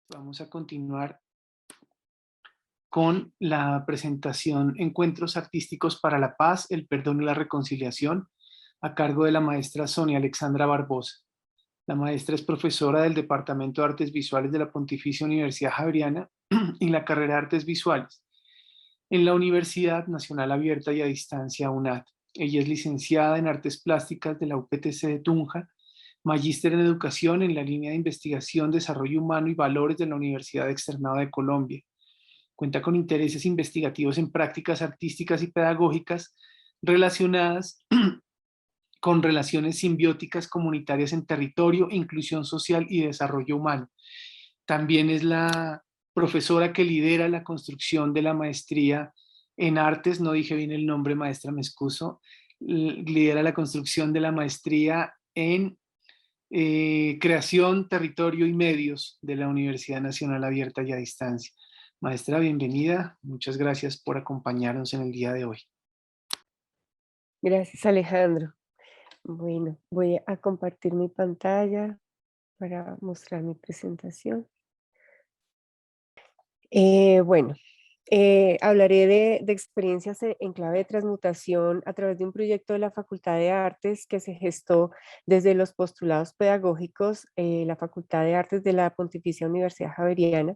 Vamos a continuar con la presentación Encuentros Artísticos para la Paz, el Perdón y la Reconciliación, a cargo de la maestra Sonia Alexandra Barbosa. La maestra es profesora del Departamento de Artes Visuales de la Pontificia Universidad Javeriana y la carrera de Artes Visuales en la Universidad Nacional Abierta y a Distancia UNAD. Ella es licenciada en Artes Plásticas de la UPTC de Tunja, magíster en Educación en la línea de Investigación, Desarrollo Humano y Valores de la Universidad Externada de Colombia. Cuenta con intereses investigativos en prácticas artísticas y pedagógicas relacionadas con relaciones simbióticas comunitarias en territorio, inclusión social y desarrollo humano. También es la profesora que lidera la construcción de la maestría en artes, no dije bien el nombre, maestra, me excuso, lidera la construcción de la maestría en creación, territorio y medios de la Universidad Nacional Abierta y a Distancia. Maestra, bienvenida. Muchas gracias por acompañarnos en el día de hoy. Gracias, Alejandro. Bueno, voy a compartir mi pantalla para mostrar mi presentación. Bueno, hablaré de experiencias en clave de transmutación a través de un proyecto de la Facultad de Artes que se gestó desde los postulados pedagógicos, la Facultad de Artes de la Pontificia Universidad Javeriana,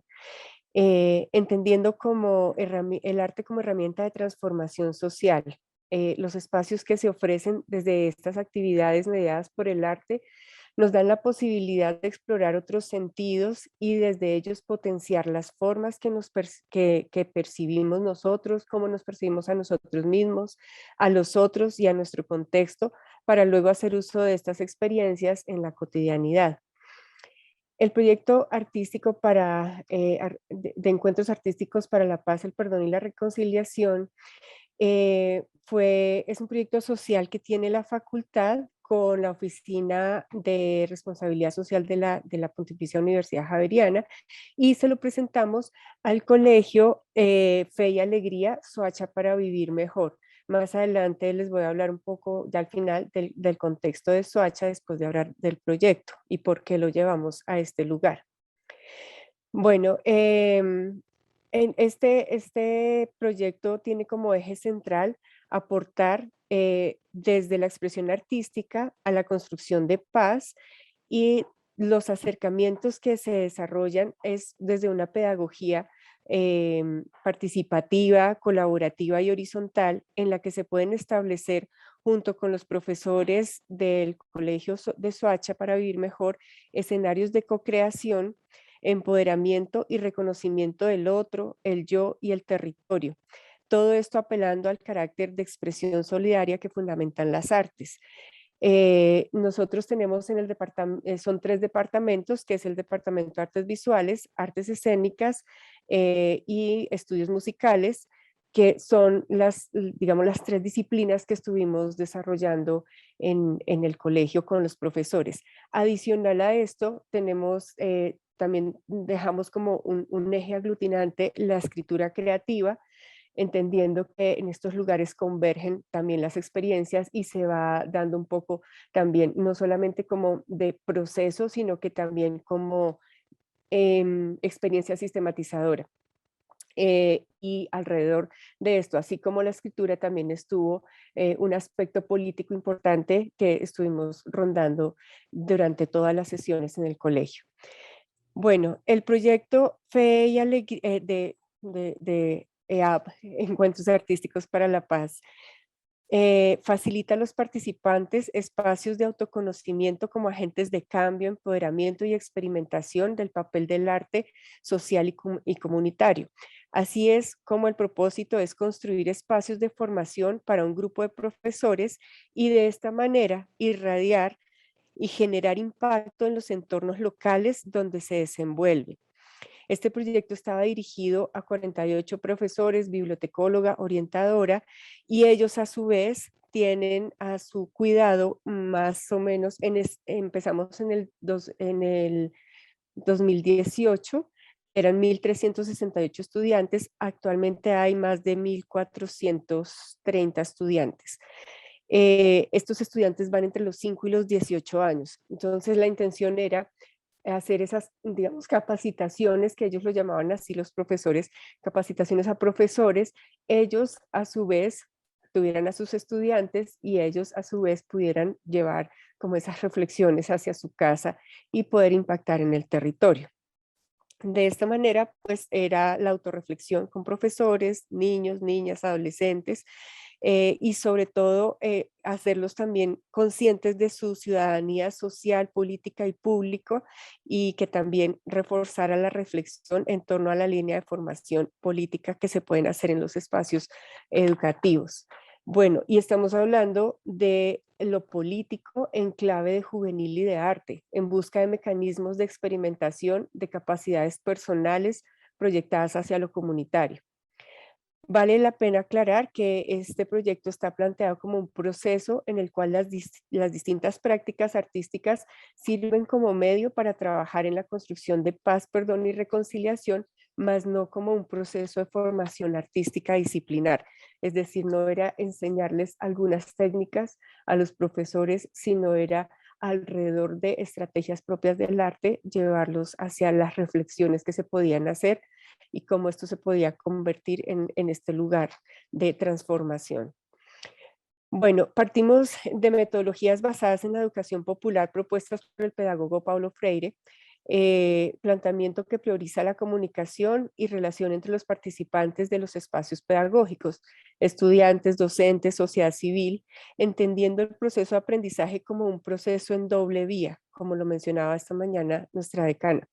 entendiendo como el arte como herramienta de transformación social. Los espacios que se ofrecen desde estas actividades mediadas por el arte nos dan la posibilidad de explorar otros sentidos y desde ellos potenciar las formas que percibimos nosotros, cómo nos percibimos a nosotros mismos, a los otros y a nuestro contexto, para luego hacer uso de estas experiencias en la cotidianidad. El proyecto artístico de Encuentros Artísticos para la Paz, el Perdón y la Reconciliación es un proyecto social que tiene la facultad con la Oficina de Responsabilidad Social de la Pontificia Universidad Javeriana, y se lo presentamos al colegio Fe y Alegría, Soacha para Vivir Mejor. Más adelante les voy a hablar un poco, ya al final, del contexto de Soacha, después de hablar del proyecto y por qué lo llevamos a este lugar. Bueno, en este proyecto tiene como eje central aportar desde la expresión artística a la construcción de paz, y los acercamientos que se desarrollan es desde una pedagogía participativa, colaborativa y horizontal, en la que se pueden establecer junto con los profesores del Colegio de Soacha para Vivir Mejor escenarios de co-creación, empoderamiento y reconocimiento del otro, el yo y el territorio. Todo esto apelando al carácter de expresión solidaria que fundamentan las artes. Nosotros tenemos en el departamento, son 3 departamentos, que es el Departamento de Artes Visuales, Artes Escénicas y Estudios Musicales, que son digamos, las 3 disciplinas que estuvimos desarrollando en el colegio con los profesores. Adicional a esto, tenemos, también dejamos como un eje aglutinante la escritura creativa, entendiendo que en estos lugares convergen también las experiencias y se va dando un poco también, no solamente como de proceso, sino que también como experiencia sistematizadora. Y alrededor de esto, así como la escritura, también estuvo un aspecto político importante que estuvimos rondando durante todas las sesiones en el colegio. Bueno, el proyecto Fe y Alegría de EAP, Encuentros Artísticos para la Paz, facilita a los participantes espacios de autoconocimiento como agentes de cambio, empoderamiento y experimentación del papel del arte social y comunitario. Así es como el propósito es construir espacios de formación para un grupo de profesores y de esta manera irradiar y generar impacto en los entornos locales donde se desenvuelve. Este proyecto estaba dirigido a 48 profesores, bibliotecóloga, orientadora, y ellos a su vez tienen a su cuidado más o menos, empezamos en el 2018, eran 1.368 estudiantes, actualmente hay más de 1.430 estudiantes. Estos estudiantes van entre los 5 y los 18 años, entonces la intención era hacer esas, digamos, capacitaciones, que ellos lo llamaban así los profesores, capacitaciones a profesores, ellos a su vez tuvieran a sus estudiantes y ellos a su vez pudieran llevar como esas reflexiones hacia su casa y poder impactar en el territorio. De esta manera, pues era la autorreflexión con profesores, niños, niñas, adolescentes, y sobre todo hacerlos también conscientes de su ciudadanía social, política y público, y que también reforzara la reflexión en torno a la línea de formación política que se pueden hacer en los espacios educativos. Bueno, y estamos hablando de lo político en clave de juvenil y de arte, en busca de mecanismos de experimentación de capacidades personales proyectadas hacia lo comunitario. Vale la pena aclarar que este proyecto está planteado como un proceso en el cual las distintas prácticas artísticas sirven como medio para trabajar en la construcción de paz, perdón y reconciliación, más no como un proceso de formación artística disciplinar. Es decir, no era enseñarles algunas técnicas a los profesores, sino era alrededor de estrategias propias del arte, llevarlos hacia las reflexiones que se podían hacer y cómo esto se podía convertir en este lugar de transformación. Bueno, partimos de metodologías basadas en la educación popular propuestas por el pedagogo Paulo Freire, planteamiento que prioriza la comunicación y relación entre los participantes de los espacios pedagógicos, estudiantes, docentes, sociedad civil, entendiendo el proceso de aprendizaje como un proceso en doble vía, como lo mencionaba esta mañana nuestra decana,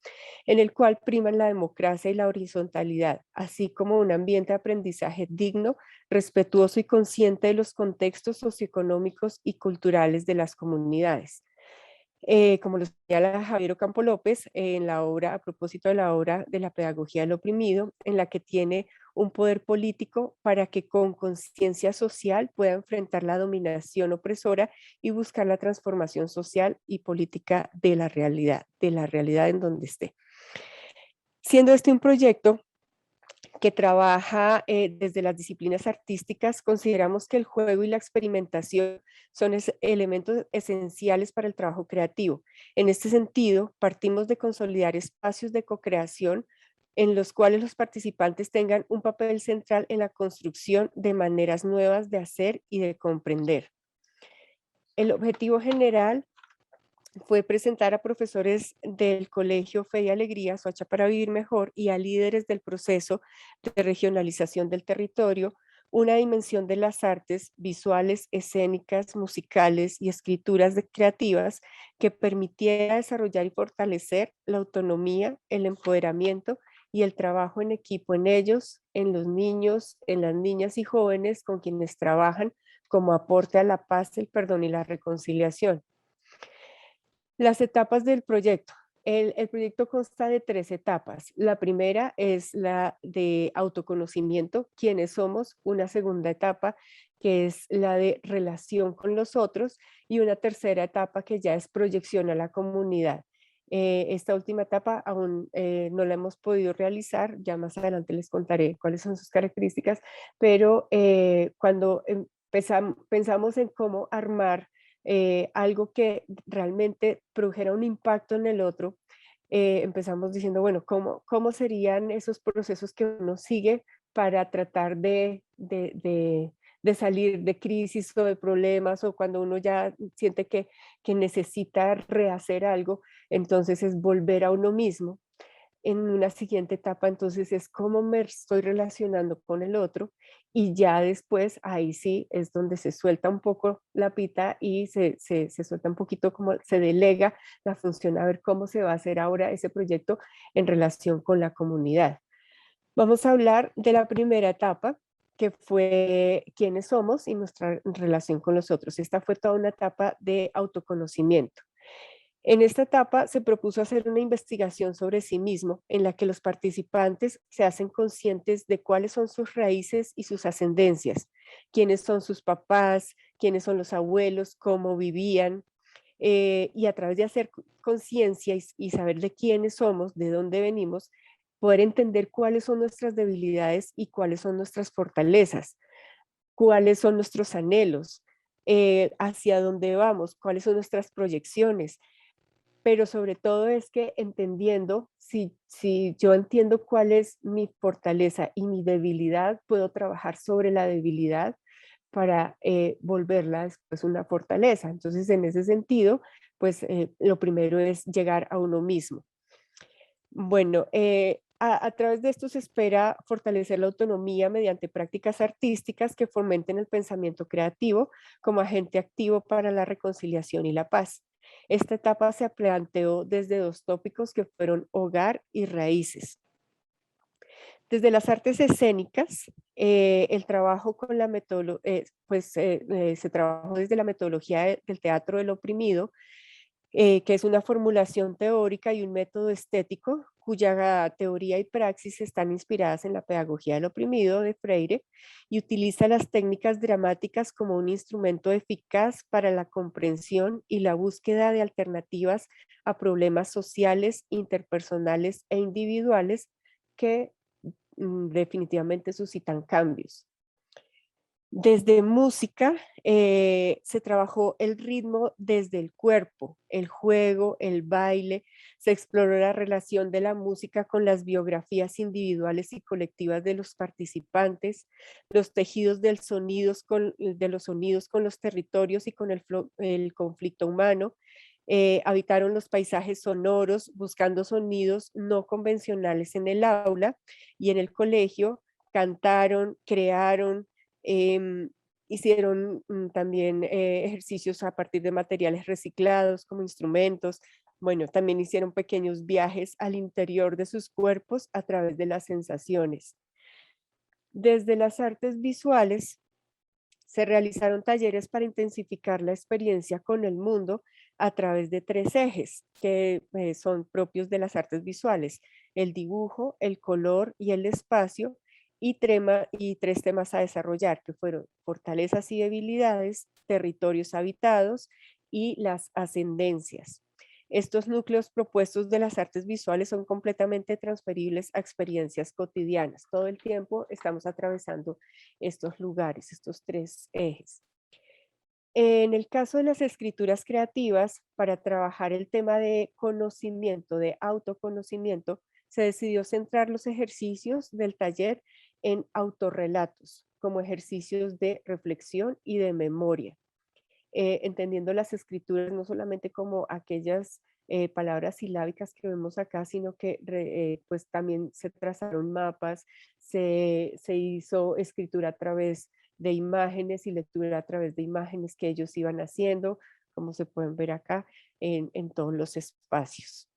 en el cual priman la democracia y la horizontalidad, así como un ambiente de aprendizaje digno, respetuoso y consciente de los contextos socioeconómicos y culturales de las comunidades. Como lo señala Javier Ocampo López en la obra, a propósito de la obra de la pedagogía del oprimido, en la que tiene un poder político para que con conciencia social pueda enfrentar la dominación opresora y buscar la transformación social y política de la realidad en donde esté. Siendo este un proyecto que trabaja desde las disciplinas artísticas, consideramos que el juego y la experimentación son elementos esenciales para el trabajo creativo. En este sentido, partimos de consolidar espacios de co-creación en los cuales los participantes tengan un papel central en la construcción de maneras nuevas de hacer y de comprender. El objetivo general fue presentar a profesores del Colegio Fe y Alegría, Soacha para Vivir Mejor, y a líderes del proceso de regionalización del territorio, una dimensión de las artes visuales, escénicas, musicales y escrituras creativas que permitiera desarrollar y fortalecer la autonomía, el empoderamiento y el trabajo en equipo en ellos, en los niños, en las niñas y jóvenes con quienes trabajan como aporte a la paz, el perdón y la reconciliación. Las etapas del proyecto. El proyecto consta de 3 etapas. La primera es la de autoconocimiento, quiénes somos. Una segunda etapa que es la de relación con los otros y una tercera etapa que ya es proyección a la comunidad. Esta última etapa aún no la hemos podido realizar, ya más adelante les contaré cuáles son sus características, pero cuando pensamos en cómo armar algo que realmente produjera un impacto en el otro, empezamos diciendo, bueno, ¿cómo serían esos procesos que uno sigue para tratar de salir de crisis o de problemas o cuando uno ya siente que necesita rehacer algo, entonces es volver a uno mismo en una siguiente etapa, entonces es cómo me estoy relacionando con el otro y ya después ahí sí es donde se suelta un poco la pita y se suelta un poquito como se delega la función a ver cómo se va a hacer ahora ese proyecto en relación con la comunidad. Vamos a hablar de la primera etapa, que fue quiénes somos y nuestra relación con los otros. Esta fue toda una etapa de autoconocimiento. En esta etapa se propuso hacer una investigación sobre sí mismo en la que los participantes se hacen conscientes de cuáles son sus raíces y sus ascendencias, quiénes son sus papás, quiénes son los abuelos, cómo vivían, y a través de hacer conciencia y saber de quiénes somos, de dónde venimos, poder entender cuáles son nuestras debilidades y cuáles son nuestras fortalezas, cuáles son nuestros anhelos, hacia dónde vamos, cuáles son nuestras proyecciones, pero sobre todo es que entendiendo, si yo entiendo cuál es mi fortaleza y mi debilidad, puedo trabajar sobre la debilidad para volverla después una fortaleza. Entonces, en ese sentido, pues lo primero es llegar a uno mismo. Bueno, a través de esto se espera fortalecer la autonomía mediante prácticas artísticas que fomenten el pensamiento creativo como agente activo para la reconciliación y la paz. Esta etapa se planteó desde dos tópicos que fueron hogar y raíces. Desde las artes escénicas, el trabajo con la metodología, se trabajó desde la metodología del teatro del oprimido, que es una formulación teórica y un método estético cuya teoría y praxis están inspiradas en la pedagogía del oprimido de Freire y utiliza las técnicas dramáticas como un instrumento eficaz para la comprensión y la búsqueda de alternativas a problemas sociales, interpersonales e individuales que definitivamente suscitan cambios. Desde música se trabajó el ritmo desde el cuerpo, el juego, el baile, se exploró la relación de la música con las biografías individuales y colectivas de los participantes, los tejidos de los sonidos con los territorios y con el conflicto humano. Habitaron los paisajes sonoros buscando sonidos no convencionales en el aula y en el colegio, cantaron, crearon, Em, hicieron también ejercicios a partir de materiales reciclados como instrumentos. Bueno, también hicieron pequeños viajes al interior de sus cuerpos a través de las sensaciones. Desde las artes visuales se realizaron talleres para intensificar la experiencia con el mundo a través de tres ejes que son propios de las artes visuales: el dibujo, el color y el espacio, y tres temas a desarrollar, que fueron fortalezas y debilidades, territorios habitados y las ascendencias. Estos núcleos propuestos de las artes visuales son completamente transferibles a experiencias cotidianas. Todo el tiempo estamos atravesando estos lugares, estos tres ejes. En el caso de las escrituras creativas, para trabajar el tema de conocimiento, de autoconocimiento, se decidió centrar los ejercicios del taller en autorrelatos, como ejercicios de reflexión y de memoria, entendiendo las escrituras no solamente como aquellas palabras silábicas que vemos acá, sino que pues también se trazaron mapas, se hizo escritura a través de imágenes y lectura a través de imágenes que ellos iban haciendo, como se pueden ver acá en todos los espacios.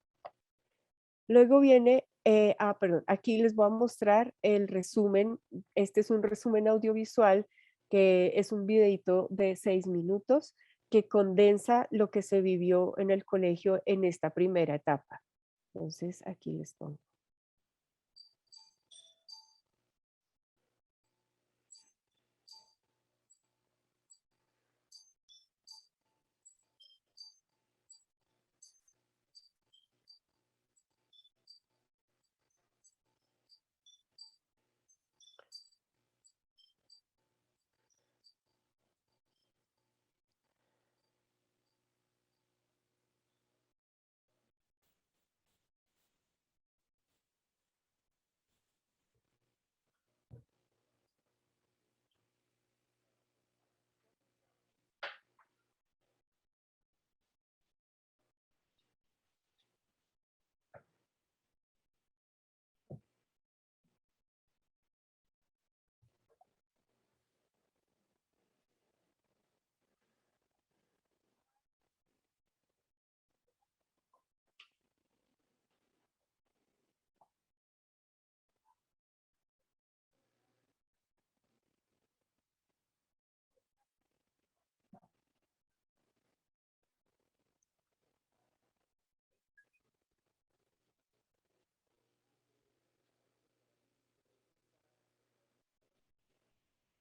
Luego viene, perdón, aquí les voy a mostrar el resumen. Este es un resumen audiovisual que es un videito de 6 minutos que condensa lo que se vivió en el colegio en esta primera etapa. Entonces, aquí les pongo.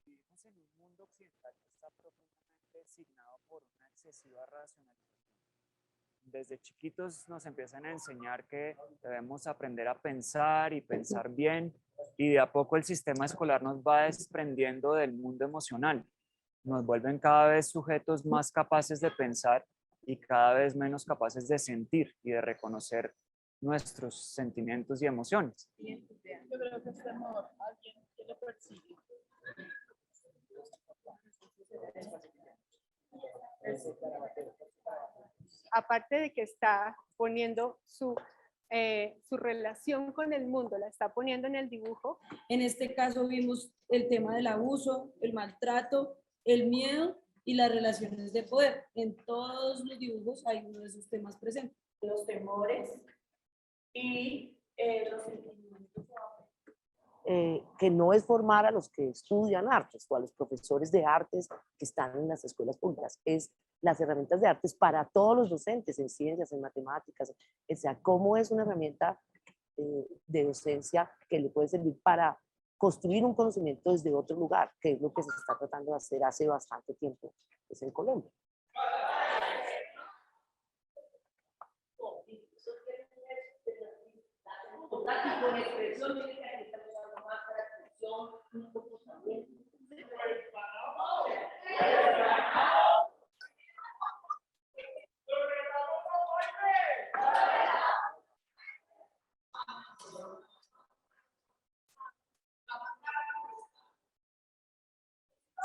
Vivimos en un mundo occidental que está profundamente signado por una excesiva racionalización. Desde chiquitos nos empiezan a enseñar que debemos aprender a pensar y pensar bien, y de a poco el sistema escolar nos va desprendiendo del mundo emocional. Nos vuelven cada vez sujetos más capaces de pensar y cada vez menos capaces de sentir y de reconocer nuestros sentimientos y emociones. Yo creo que es temor, alguien que lo persigue. Aparte de que está poniendo su relación con el mundo, la está poniendo en el dibujo. En este caso vimos el tema del abuso, el maltrato, el miedo y las relaciones de poder. En todos los dibujos hay uno de esos temas presentes. Los temores y los sentimientos. Que no es formar a los que estudian artes o a los profesores de artes que están en las escuelas públicas, es las herramientas de artes para todos los docentes en ciencias, en matemáticas, o sea, cómo es una herramienta de docencia que le puede servir para construir un conocimiento desde otro lugar, que es lo que se está tratando de hacer hace bastante tiempo pues, en Colombia.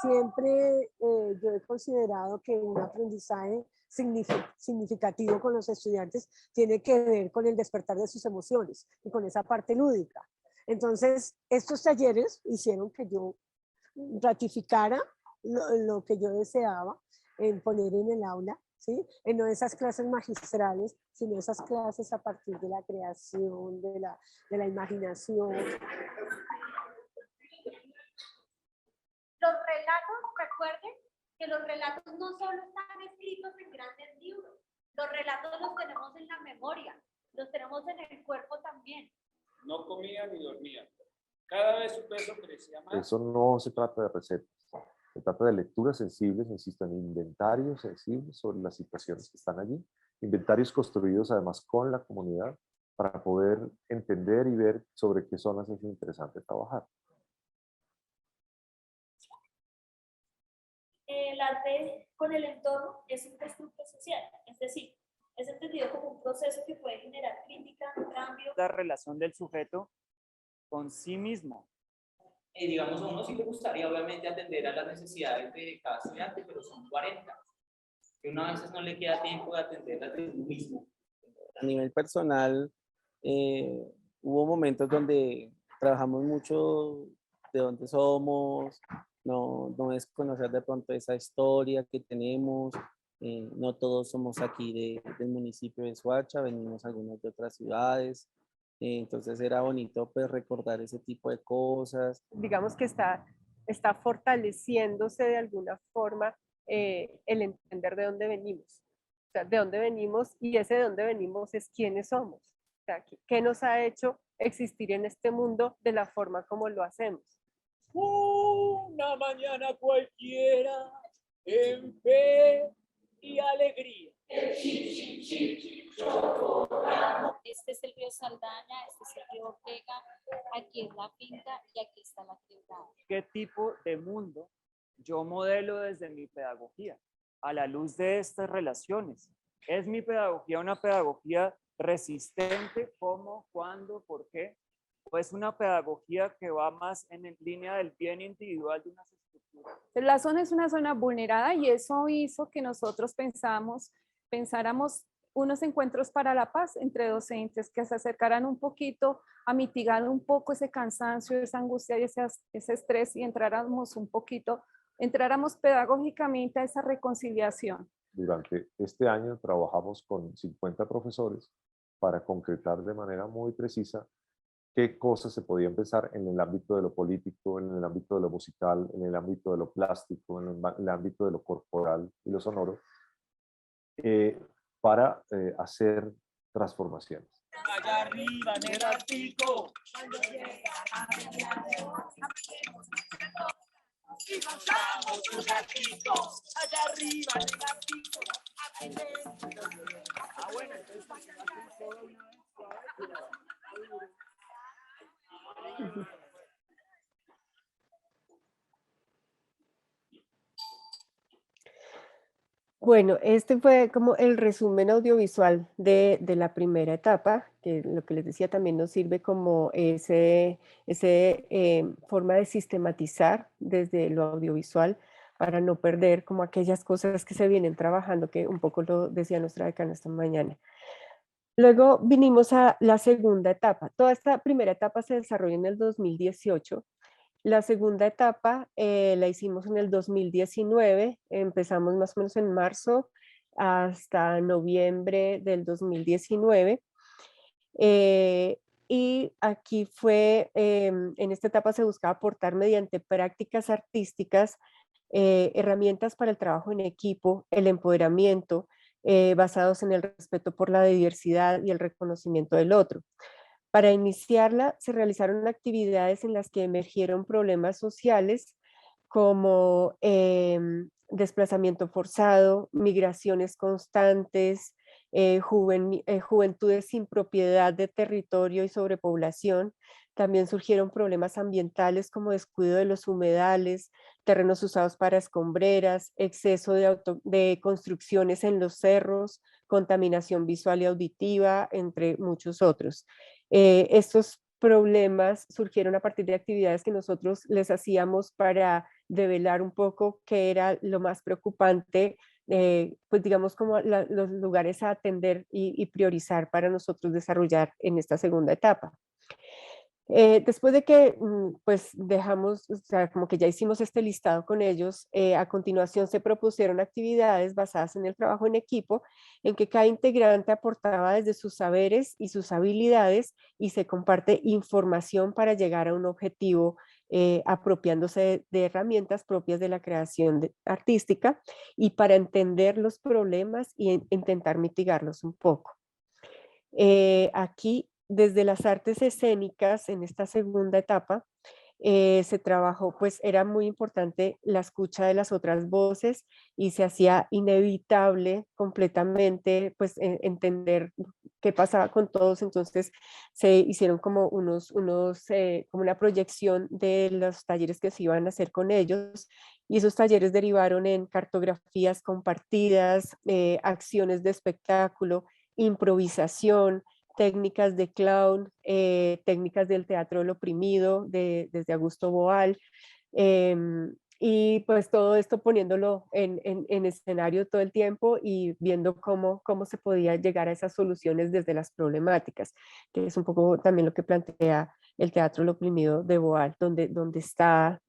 Siempre yo he considerado que un aprendizaje significativo con los estudiantes tiene que ver con el despertar de sus emociones y con esa parte lúdica. Entonces, estos talleres hicieron que yo ratificara lo que yo deseaba en poner en el aula, ¿sí? En no esas clases magistrales, sino esas clases a partir de la creación, de la imaginación. Los relatos, recuerden que los relatos no solo están escritos en grandes libros, los relatos los tenemos en la memoria, los tenemos en el cuerpo también. No comía ni dormía. Cada vez su peso crecía más. Eso no se trata de recetas, se trata de lecturas sensibles, insisto, en inventarios sensibles sobre las situaciones que están allí, inventarios construidos además con la comunidad para poder entender y ver sobre qué zonas es interesante trabajar. El arte con el entorno es un constructo social, es decir, es entendido como un proceso que puede generar crítica, cambio. La relación del sujeto con sí mismo. Digamos, a uno sí le gustaría obviamente atender a las necesidades de cada estudiante, pero son 40. Que uno a veces no le queda tiempo de atenderlas de uno mismo. A nivel personal, hubo momentos donde trabajamos mucho de dónde somos, no es conocer de pronto esa historia que tenemos, no todos somos aquí del municipio de Soacha, venimos algunos de otras ciudades, entonces era bonito pues recordar ese tipo de cosas. Digamos que está fortaleciéndose de alguna forma el entender de dónde venimos. O sea, de dónde venimos, y ese de dónde venimos es quiénes somos. O sea, qué nos ha hecho existir en este mundo de la forma como lo hacemos. Una mañana cualquiera, en fe y alegría. Este es el río Saldaña, este es el río Ortega, aquí es la finca y aquí está la quebrada. ¿Qué tipo de mundo yo modelo desde mi pedagogía a la luz de estas relaciones? ¿Es mi pedagogía una pedagogía resistente? ¿Cómo? ¿Cuándo? ¿Por qué? ¿O es una pedagogía que va más en línea del bien individual de unas estructuras? La zona es una zona vulnerada y eso hizo que nosotros pensáramos unos encuentros para la paz entre docentes que se acercaran un poquito a mitigar un poco ese cansancio, esa angustia y ese estrés, y entráramos pedagógicamente a esa reconciliación. Durante este año trabajamos con 50 profesores para concretar de manera muy precisa qué cosas se podían pensar en el ámbito de lo político, en el ámbito de lo musical, en el ámbito de lo plástico, en el ámbito de lo corporal y lo sonoro, para hacer transformaciones. Allá arriba, negatico. Y montamos un gatito. Allá arriba, negatico. Ah, bueno, entonces todo una vez. Bueno, este fue como el resumen audiovisual de la primera etapa, que lo que les decía también nos sirve como ese forma de sistematizar desde lo audiovisual para no perder como aquellas cosas que se vienen trabajando, que un poco lo decía nuestra decana esta mañana. Luego vinimos a la segunda etapa. Toda esta primera etapa se desarrolló en el 2018. La segunda etapa la hicimos en el 2019, empezamos más o menos en marzo hasta noviembre del 2019. Y aquí fue, en esta etapa se buscaba aportar mediante prácticas artísticas herramientas para el trabajo en equipo, el empoderamiento, basados en el respeto por la diversidad y el reconocimiento del otro. Para iniciarla se realizaron actividades en las que emergieron problemas sociales como desplazamiento forzado, migraciones constantes, juventudes sin propiedad de territorio y sobrepoblación. También surgieron problemas ambientales como descuido de los humedales, terrenos usados para escombreras, exceso de construcciones en los cerros, contaminación visual y auditiva, entre muchos otros. Estos problemas surgieron a partir de actividades que nosotros les hacíamos para develar un poco qué era lo más preocupante, pues digamos como los lugares a atender y priorizar para nosotros desarrollar en esta segunda etapa. Después de que pues dejamos, o sea, como que ya hicimos este listado con ellos, a continuación se propusieron actividades basadas en el trabajo en equipo, en que cada integrante aportaba desde sus saberes y sus habilidades y se comparte información para llegar a un objetivo apropiándose de herramientas propias de la creación artística y para entender los problemas y intentar mitigarlos un poco. Aquí, desde las artes escénicas, en esta segunda etapa, se trabajó, pues era muy importante la escucha de las otras voces y se hacía inevitable completamente, pues entender qué pasaba con todos. Entonces se hicieron como como una proyección de los talleres que se iban a hacer con ellos y esos talleres derivaron en cartografías compartidas, acciones de espectáculo, improvisación, técnicas de clown, técnicas del teatro del oprimido, desde Augusto Boal, y pues todo esto poniéndolo en escenario todo el tiempo y viendo cómo se podía llegar a esas soluciones desde las problemáticas, que es un poco también lo que plantea el teatro del oprimido de Boal, donde está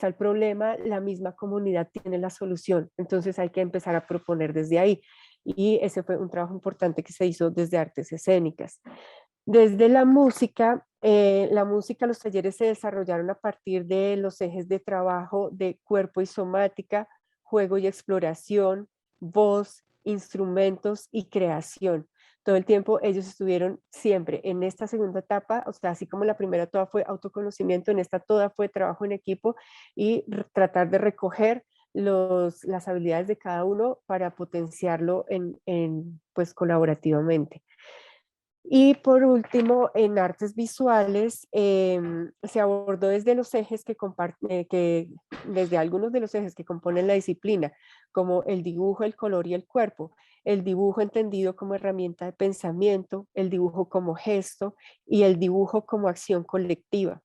el problema, la misma comunidad tiene la solución. Entonces hay que empezar a proponer desde ahí. Y ese fue un trabajo importante que se hizo desde artes escénicas. Desde la música, los talleres se desarrollaron a partir de los ejes de trabajo de cuerpo y somática, juego y exploración, voz, instrumentos y creación. Todo el tiempo ellos estuvieron siempre en esta segunda etapa, o sea, así como la primera toda fue autoconocimiento, en esta toda fue trabajo en equipo y tratar de recoger las habilidades de cada uno para potenciarlo pues colaborativamente. Y por último, en artes visuales se abordó desde los ejes desde algunos de los ejes que componen la disciplina, como el dibujo, el color y el cuerpo. El dibujo entendido como herramienta de pensamiento, el dibujo como gesto y el dibujo como acción colectiva.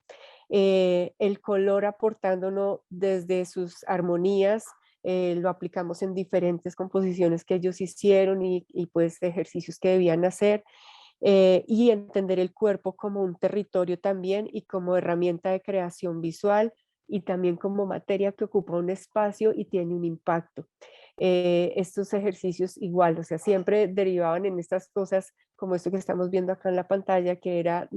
El color aportándonos desde sus armonías, lo aplicamos en diferentes composiciones que ellos hicieron y pues ejercicios que debían hacer. Y entender el cuerpo como un territorio también y como herramienta de creación visual y también como materia que ocupa un espacio y tiene un impacto. Estos ejercicios igual, o sea, siempre derivaban en estas cosas como esto que estamos viendo acá en la pantalla, que era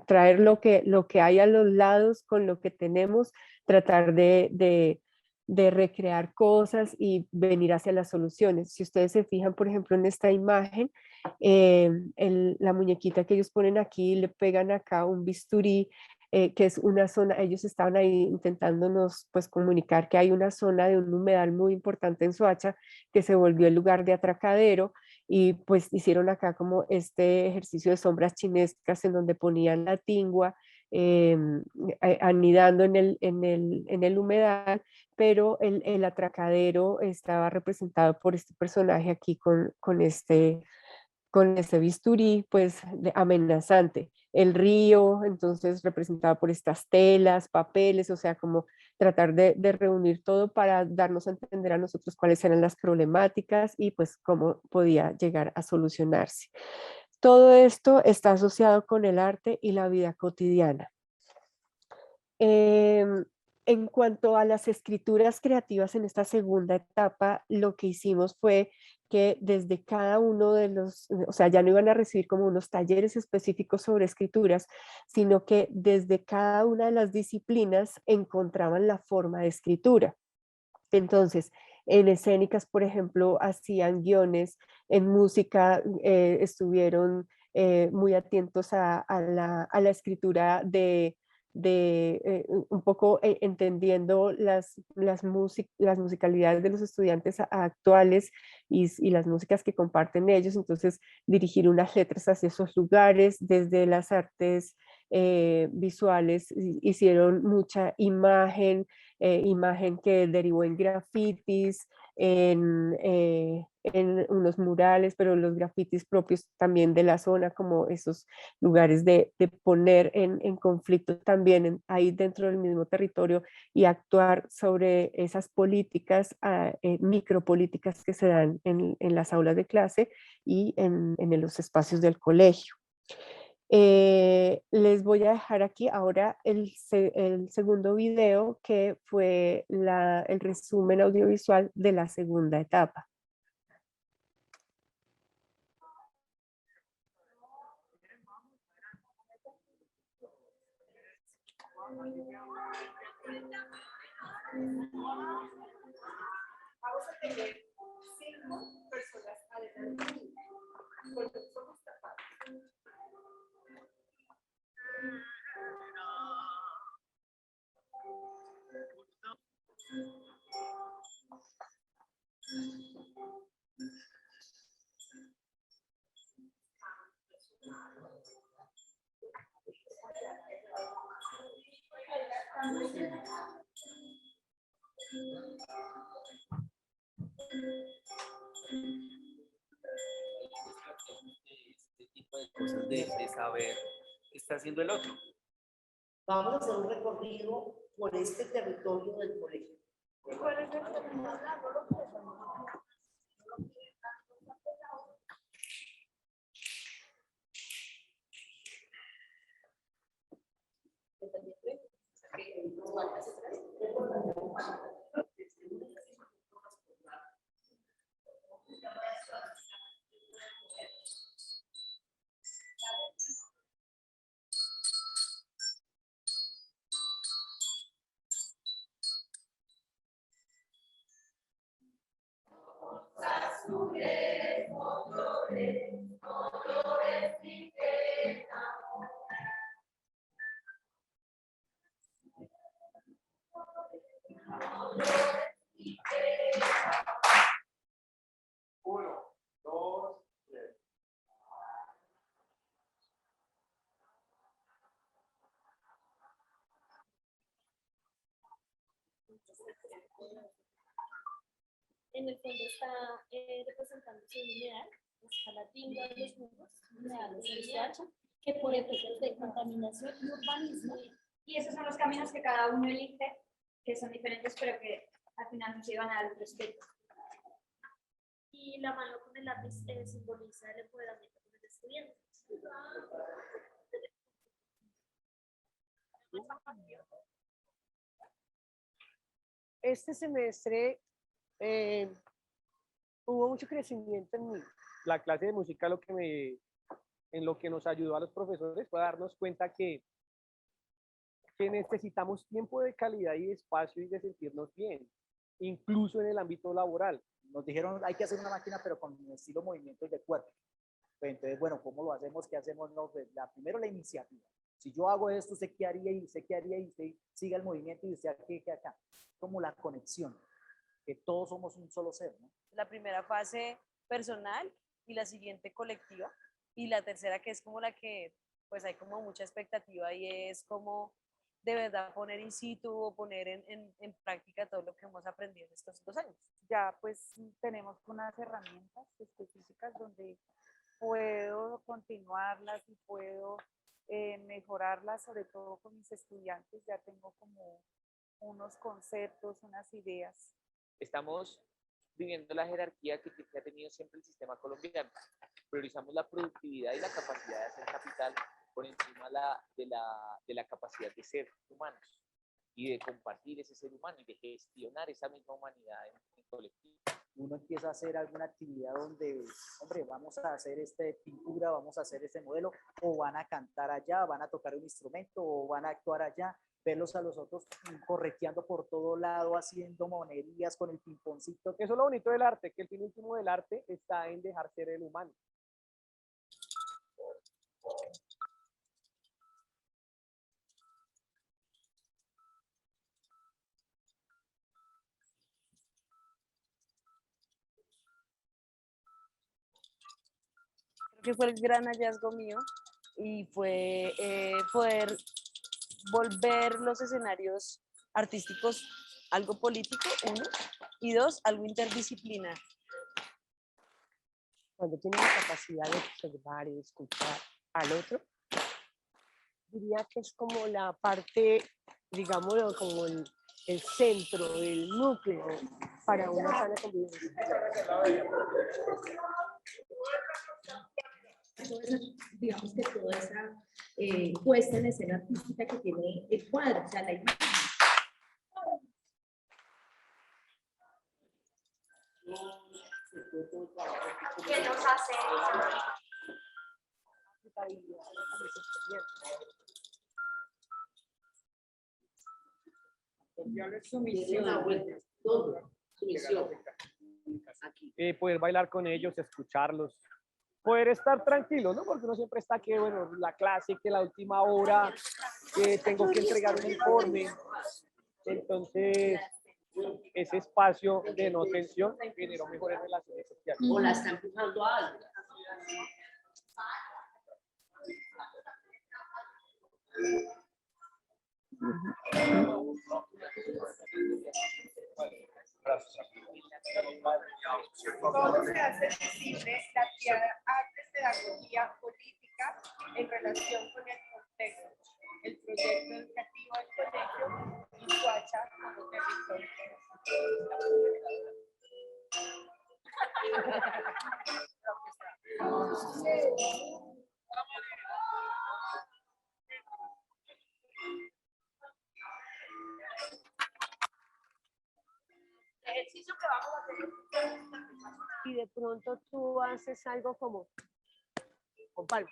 traer lo que hay a los lados con lo que tenemos, tratar de recrear cosas y venir hacia las soluciones. Si ustedes se fijan, por ejemplo, en esta imagen, la muñequita que ellos ponen aquí, le pegan acá un bisturí, que es una zona, ellos estaban ahí intentándonos pues comunicar que hay una zona de un humedal muy importante en Soacha que se volvió el lugar de atracadero y pues hicieron acá como este ejercicio de sombras chinescas en donde ponían la tingua anidando en el humedal, pero el atracadero estaba representado por este personaje aquí con este bisturí, pues amenazante. El río, entonces, representado por estas telas, papeles, o sea, como tratar de reunir todo para darnos a entender a nosotros cuáles eran las problemáticas y pues cómo podía llegar a solucionarse. Todo esto está asociado con el arte y la vida cotidiana. En cuanto a las escrituras creativas en esta segunda etapa, lo que hicimos fue que desde cada uno de los, o sea, ya no iban a recibir como unos talleres específicos sobre escrituras, sino que desde cada una de las disciplinas encontraban la forma de escritura. Entonces, en escénicas, por ejemplo, hacían guiones, en música estuvieron muy atentos a la escritura un poco entendiendo las musicalidades de los estudiantes actuales y las músicas que comparten ellos, entonces dirigir unas letras hacia esos lugares. Desde las artes visuales hicieron mucha imagen que derivó en grafitis, en unos murales, pero los grafitis propios también de la zona, como esos lugares de poner en conflicto también ahí dentro del mismo territorio y actuar sobre esas políticas, micropolíticas que se dan en las aulas de clase y en los espacios del colegio. Les voy a dejar aquí ahora el segundo video, que fue el resumen audiovisual de la segunda etapa. Vamos a tener 5 personas adelante. Con los ojos tapados. Este tipo de cosas de saber qué está haciendo el otro. Vamos a hacer un recorrido por este territorio del colegio. ¿Cuál es el tema? En el fondo está representándose un humedal, está la tinga de los jugos, humedales del Soacha, que por efectos de contaminación y urbanismo. Y esos son los caminos que cada uno elige, que son diferentes, pero que al final nos llevan al respeto. Y la mano con el lápiz simboliza el empoderamiento con el estudiante. Este semestre hubo mucho crecimiento en mí. La clase de música en lo que nos ayudó a los profesores fue darnos cuenta que necesitamos tiempo de calidad y de espacio y de sentirnos bien, incluso en el ámbito laboral. Nos dijeron, hay que hacer una máquina, pero con estilo movimientos de cuerpo. Pues entonces, bueno, ¿cómo lo hacemos? ¿Qué hacemos? No, pues primero la iniciativa. Si yo hago esto, ¿usted qué haría? Y usted qué haría, y usted siga el movimiento, y usted qué acá. Como la conexión, que todos somos un solo ser, ¿no? La primera fase personal y la siguiente colectiva, y la tercera que es como la que pues hay como mucha expectativa y es como de verdad poner in situ o poner en práctica todo lo que hemos aprendido en estos 2 años. Ya pues tenemos unas herramientas específicas donde puedo continuarlas y puedo mejorarlas, sobre todo con mis estudiantes. Ya tengo como unos conceptos, unas ideas. Estamos viviendo la jerarquía que ha tenido siempre el sistema colombiano. Priorizamos la productividad y la capacidad de hacer capital por encima de la capacidad de ser humanos y de compartir ese ser humano y de gestionar esa misma humanidad en colectivo. Uno empieza a hacer alguna actividad donde, hombre, vamos a hacer pintura, vamos a hacer este modelo, o van a cantar allá, van a tocar un instrumento, o van a actuar allá, verlos a los otros correteando por todo lado, haciendo monerías con el pimponcito. Eso es lo bonito del arte, que el fin último del arte está en dejar ser el humano. Creo que fue el gran hallazgo mío y fue poder volver los escenarios artísticos algo político, 1, y 2, algo interdisciplinar. Cuando tiene la capacidad de observar y de escuchar al otro, diría que es como la parte, digámoslo, como el centro, el núcleo para una sana convivencia. Digamos que toda esa puesta en escena artística que tiene el cuadro, o sea, la imagen. ¿Qué nos hace? Sumisión. Todo. Sumisión. Poder bailar con ellos, escucharlos, poder estar tranquilo, ¿no? Porque uno siempre está que, bueno, la clase, que la última hora, que tengo que entregar un informe. Entonces, ese espacio de no tensión generó mejores relaciones sociales. O la está empujando a algo. ¿Cómo se hace visible la arte, pedagogía política en relación con el contexto, el proyecto educativo del colegio y Soacha como territorio? Ejercicio que vamos a hacer. Y de pronto tú haces algo como con palma.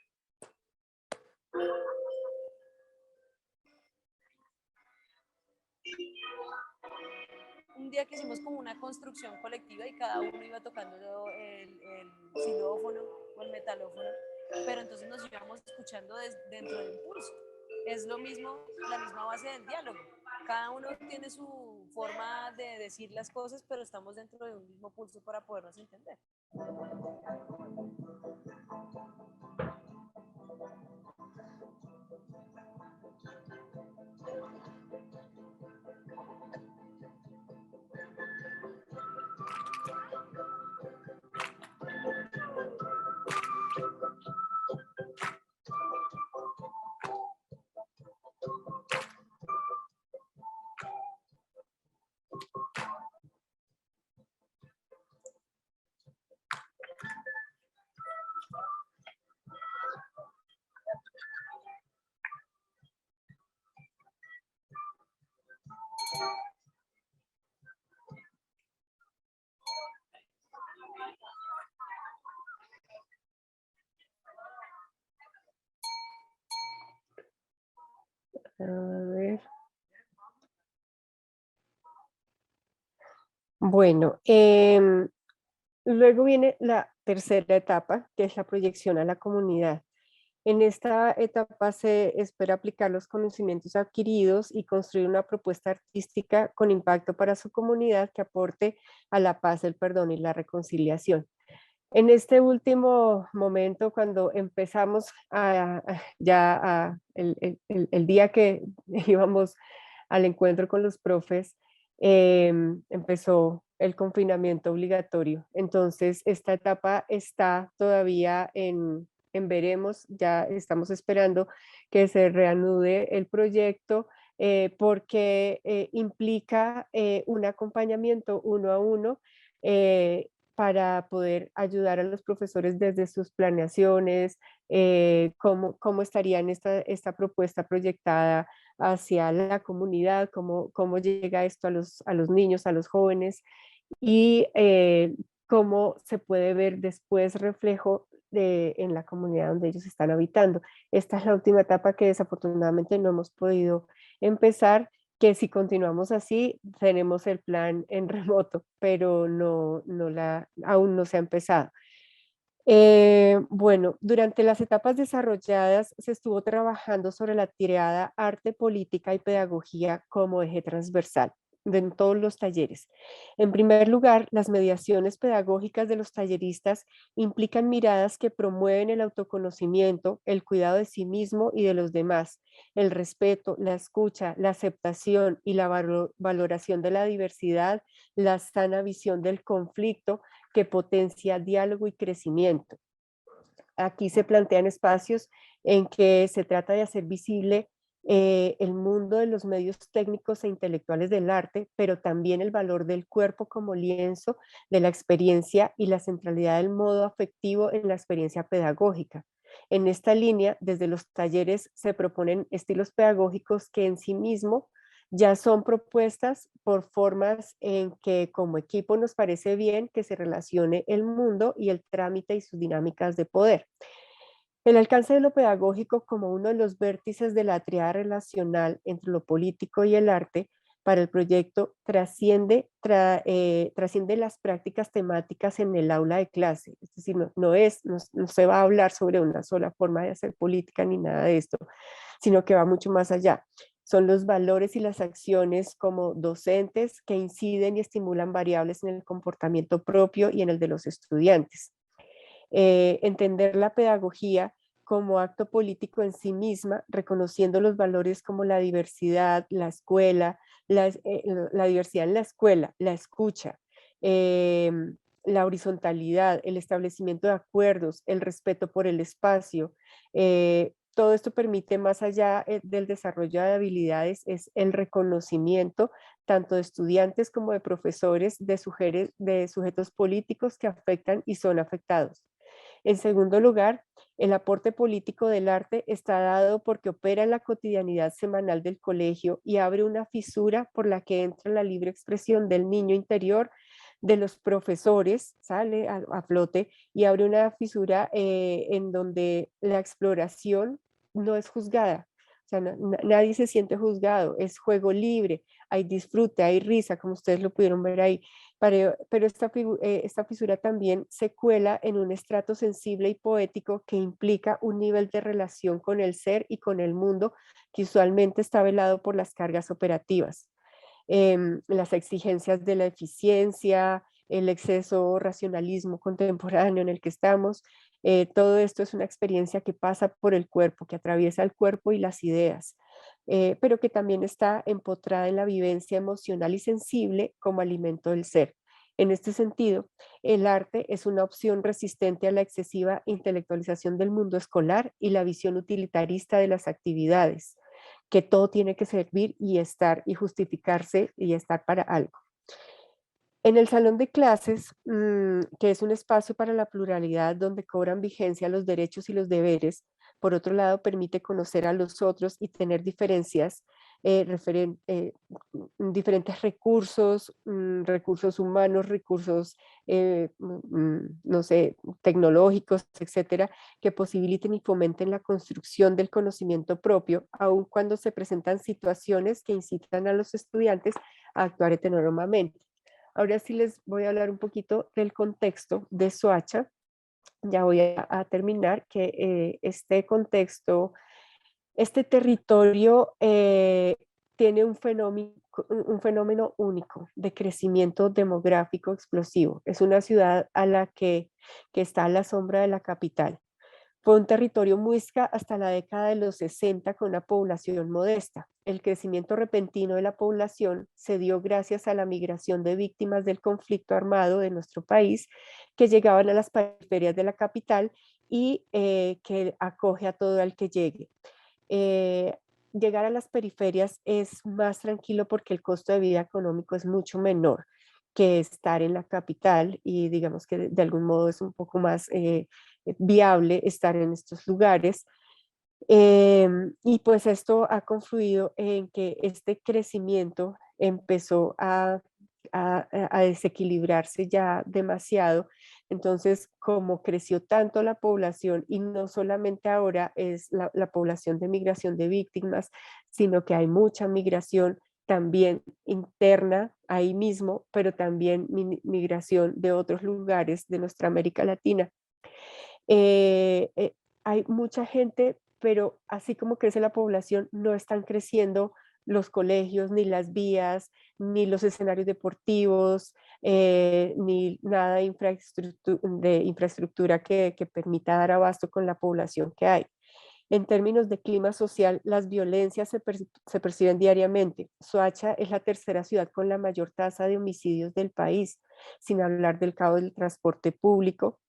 Un día que hicimos como una construcción colectiva y cada uno iba tocando el xilófono o el metalófono, pero entonces nos íbamos escuchando dentro del pulso. Es lo mismo, la misma base del diálogo. Cada uno tiene su forma de decir las cosas, pero estamos dentro de un mismo pulso para podernos entender. A ver. Bueno, luego viene la tercera etapa, que es la proyección a la comunidad. En esta etapa se espera aplicar los conocimientos adquiridos y construir una propuesta artística con impacto para su comunidad que aporte a la paz, el perdón y la reconciliación. En este último momento, cuando empezamos el día que íbamos al encuentro con los profes, empezó el confinamiento obligatorio. Entonces, esta etapa está todavía en veremos, ya estamos esperando que se reanude el proyecto porque implica un acompañamiento uno a uno para poder ayudar a los profesores desde sus planeaciones, cómo estaría esta propuesta proyectada hacia la comunidad, cómo llega esto a los niños, a los jóvenes y cómo se puede ver después reflejo en la comunidad donde ellos están habitando. Esta es la última etapa que desafortunadamente no hemos podido empezar, que si continuamos así, tenemos el plan en remoto, pero aún no se ha empezado. Bueno, durante las etapas desarrolladas se estuvo trabajando sobre la triada arte, política y pedagogía como eje transversal en todos los talleres. En primer lugar, las mediaciones pedagógicas de los talleristas implican miradas que promueven el autoconocimiento, el cuidado de sí mismo y de los demás, el respeto, la escucha, la aceptación y la valoración de la diversidad, la sana visión del conflicto que potencia diálogo y crecimiento. Aquí se plantean espacios en que se trata de hacer visible el mundo de los medios técnicos e intelectuales del arte, pero también el valor del cuerpo como lienzo de la experiencia y la centralidad del modo afectivo en la experiencia pedagógica. En esta línea, desde los talleres se proponen estilos pedagógicos que en sí mismo ya son propuestas por formas en que como equipo nos parece bien que se relacione el mundo y el trámite y sus dinámicas de poder. El alcance de lo pedagógico como uno de los vértices de la triada relacional entre lo político y el arte para el proyecto trasciende las prácticas temáticas en el aula de clase. Es decir, no se va a hablar sobre una sola forma de hacer política ni nada de esto, sino que va mucho más allá. Son los valores y las acciones como docentes que inciden y estimulan variables en el comportamiento propio y en el de los estudiantes. Entender la pedagogía como acto político en sí misma, reconociendo los valores como la diversidad, la escuela, la diversidad en la escuela, la escucha, la horizontalidad, el establecimiento de acuerdos, el respeto por el espacio. Todo esto permite, más allá del desarrollo de habilidades, es el reconocimiento tanto de estudiantes como de profesores de sujetos políticos que afectan y son afectados. En segundo lugar, el aporte político del arte está dado porque opera en la cotidianidad semanal del colegio y abre una fisura por la que entra la libre expresión del niño interior de los profesores, sale a flote y abre una fisura en donde la exploración no es juzgada. O sea, nadie se siente juzgado, es juego libre, hay disfrute, hay risa, como ustedes lo pudieron ver ahí. Pero esta fisura también se cuela en un estrato sensible y poético que implica un nivel de relación con el ser y con el mundo que usualmente está velado por las cargas operativas. Las exigencias de la eficiencia, el exceso racionalismo contemporáneo en el que estamos, todo esto es una experiencia que pasa por el cuerpo, que atraviesa el cuerpo y las ideas, pero que también está empotrada en la vivencia emocional y sensible como alimento del ser. En este sentido, el arte es una opción resistente a la excesiva intelectualización del mundo escolar y la visión utilitarista de las actividades, que todo tiene que servir y estar y justificarse y estar para algo. En el salón de clases, que es un espacio para la pluralidad donde cobran vigencia los derechos y los deberes, por otro lado permite conocer a los otros y tener diferencias, diferentes recursos, recursos humanos, recursos, no sé, tecnológicos, etcétera, que posibiliten y fomenten la construcción del conocimiento propio, aun cuando se presentan situaciones que incitan a los estudiantes a actuar heterónomamente. Ahora sí les voy a hablar un poquito del contexto de Soacha. Ya voy a terminar, que este contexto, este territorio tiene un fenómeno único de crecimiento demográfico explosivo. Es una ciudad a la que que está a la sombra de la capital. Fue un territorio muisca hasta la década de los 60 con una población modesta. El crecimiento repentino de la población se dio gracias a la migración de víctimas del conflicto armado de nuestro país que llegaban a las periferias de la capital y que acoge a todo el que llegue. Llegar a las periferias es más tranquilo porque el costo de vida económico es mucho menor que estar en la capital y digamos que de algún modo es un poco más viable estar en estos lugares. Y pues esto ha confluido en que este crecimiento empezó a desequilibrarse ya demasiado. Entonces, como creció tanto la población, y no solamente ahora es la población de migración de víctimas, sino que hay mucha migración también interna ahí mismo, pero también migración de otros lugares de nuestra América Latina. Hay mucha gente, pero así como crece la población, no están creciendo los colegios, ni las vías, ni los escenarios deportivos, ni nada de infraestructura que permita dar abasto con la población que hay. En términos de clima social, las violencias se perciben diariamente. Soacha es la tercera ciudad con la mayor tasa de homicidios del país, sin hablar del caos del transporte público,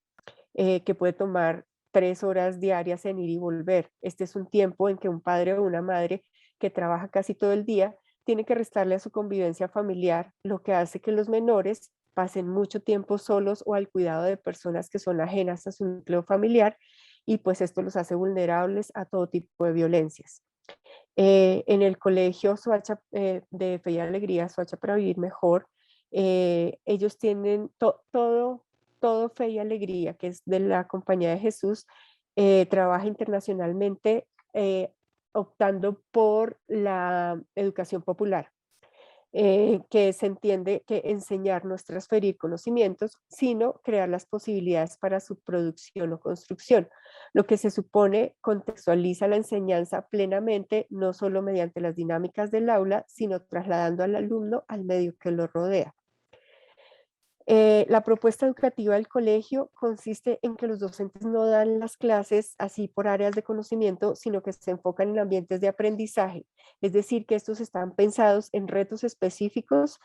que puede tomar 3 horas diarias en ir y volver. Este es un tiempo en que un padre o una madre que trabaja casi todo el día tiene que restarle a su convivencia familiar, lo que hace que los menores pasen mucho tiempo solos o al cuidado de personas que son ajenas a su núcleo familiar, y pues esto los hace vulnerables a todo tipo de violencias. En el colegio Soacha, de Fe y Alegría, Soacha para Vivir Mejor, ellos tienen todo Fe y Alegría, que es de la Compañía de Jesús, trabaja internacionalmente optando por la educación popular. Que se entiende que enseñar no es transferir conocimientos, sino crear las posibilidades para su producción o construcción. Lo que se supone contextualiza la enseñanza plenamente, no solo mediante las dinámicas del aula, sino trasladando al alumno al medio que lo rodea. La propuesta educativa del colegio consiste en que los docentes no dan las clases así por áreas de conocimiento, sino que se enfocan en ambientes de aprendizaje. Es decir, que estos están pensados en retos específicos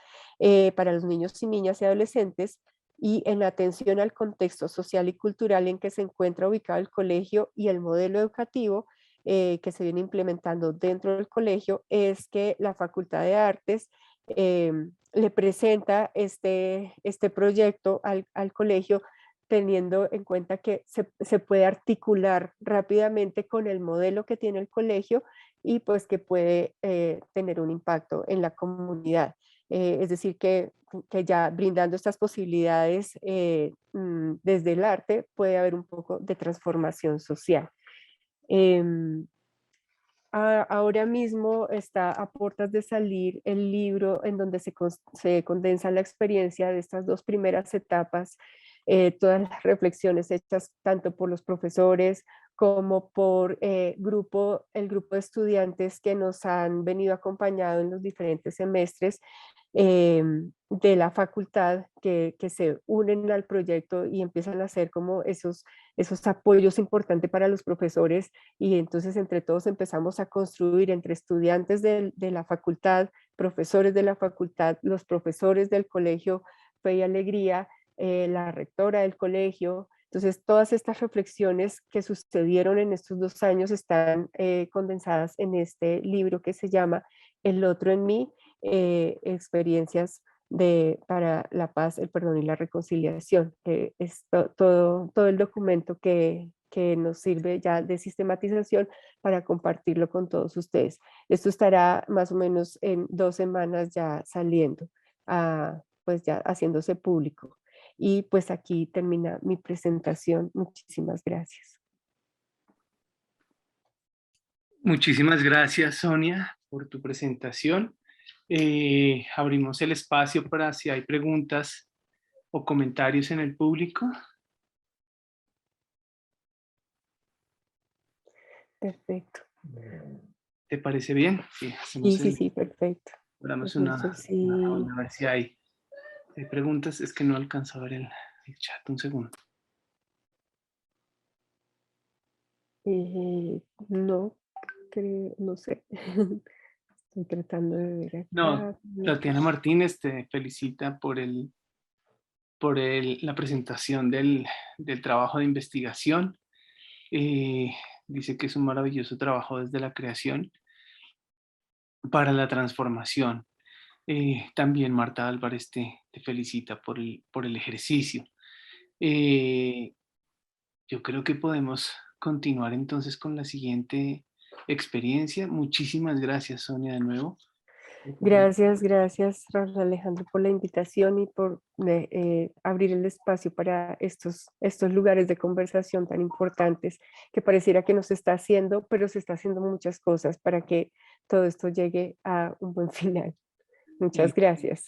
para los niños y niñas y adolescentes y en atención al contexto social y cultural en que se encuentra ubicado el colegio, y el modelo educativo que se viene implementando dentro del colegio es que la Facultad de Artes le presenta este proyecto al colegio, teniendo en cuenta que se puede articular rápidamente con el modelo que tiene el colegio y pues que puede tener un impacto en la comunidad. Es decir, que ya brindando estas posibilidades desde el arte puede haber un poco de transformación social. Ahora mismo está a puertas de salir el libro en donde se condensa la experiencia de estas 2 primeras etapas, todas las reflexiones hechas tanto por los profesores como por el grupo de estudiantes que nos han venido acompañando en los diferentes semestres de la facultad, que se unen al proyecto y empiezan a hacer como esos apoyos importantes para los profesores, y entonces entre todos empezamos a construir entre estudiantes de la facultad, profesores de la facultad, los profesores del colegio Fe y Alegría, la rectora del colegio. Entonces todas estas reflexiones que sucedieron en estos 2 años están condensadas en este libro que se llama El Otro en Mí, experiencias para la paz, el perdón y la reconciliación, que es todo el documento que nos sirve ya de sistematización para compartirlo con todos ustedes. Esto estará más o menos en 2 semanas ya saliendo, pues ya haciéndose público. Y pues aquí termina mi presentación. Muchísimas gracias. Muchísimas gracias, Sonia, por tu presentación. Abrimos el espacio para si hay preguntas o comentarios en el público. Perfecto. ¿Te parece bien? Sí, sí, perfecto. Damos Entonces, a ver si hay preguntas. Es que no alcanzo a ver el chat, un segundo. No, creo, no sé. Estoy tratando de ver acá. No, Tatiana Martínez te felicita por la presentación del trabajo de investigación. Dice que es un maravilloso trabajo desde la creación para la transformación. También Marta Álvarez te felicita por el ejercicio. Yo creo que podemos continuar entonces con la siguiente experiencia. Muchísimas gracias, Sonia, de nuevo. Gracias, Raúl Alejandro, por la invitación y por abrir el espacio para estos lugares de conversación tan importantes que pareciera que no se está haciendo, pero se está haciendo muchas cosas para que todo esto llegue a un buen final. Muchas gracias.